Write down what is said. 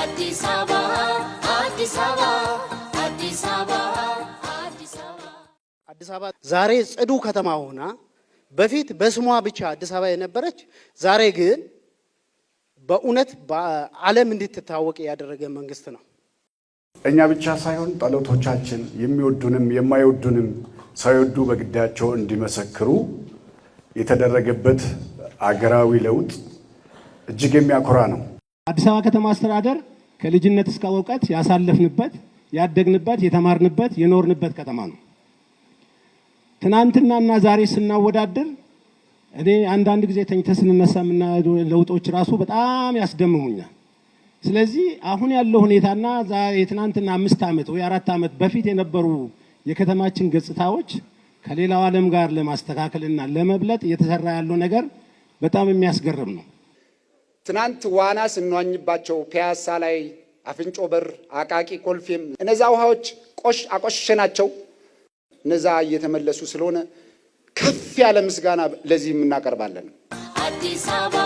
አዲስ አበባ አዲስ አበባ አዲስ አበባ አዲስ አበባ አዲስ አበባ ዛሬ ጽዱ ከተማ ሆና በፊት በስሟ ብቻ አዲስ አበባ የነበረች ዛሬ ግን በእውነት በዓለም እንድትታወቅ ያደረገ መንግስት ነው። እኛ ብቻ ሳይሆን ጠላቶቻችን የሚወዱንም የማይወዱንም ሳይወዱ በግዳቸው እንዲመሰክሩ የተደረገበት አገራዊ ለውጥ እጅግ የሚያኮራ ነው። አዲስ አበባ ከተማ አስተዳደር ከልጅነት እስከ እውቀት ያሳለፍንበት፣ ያደግንበት፣ የተማርንበት፣ የኖርንበት ከተማ ነው። ትናንትናና ዛሬ ስናወዳድር እኔ አንዳንድ ጊዜ ተኝተን ስንነሳ የምናየው ለውጦች ራሱ በጣም ያስደምሙኛል። ስለዚህ አሁን ያለው ሁኔታና ዛሬ ትናንትና 5 ዓመት ወይ 4 ዓመት በፊት የነበሩ የከተማችን ገጽታዎች ከሌላው ዓለም ጋር ለማስተካከልና ለመብለጥ እየተሰራ ያለው ነገር በጣም የሚያስገርም ነው። ትናንት ዋና ስንዋኝባቸው ፒያሳ ላይ፣ አፍንጮ በር፣ አቃቂ፣ ኮልፌም እነዛ ውሃዎች አቆሸናቸው። እነዛ እየተመለሱ ስለሆነ ከፍ ያለ ምስጋና ለዚህ እናቀርባለን። አዲስ አበባ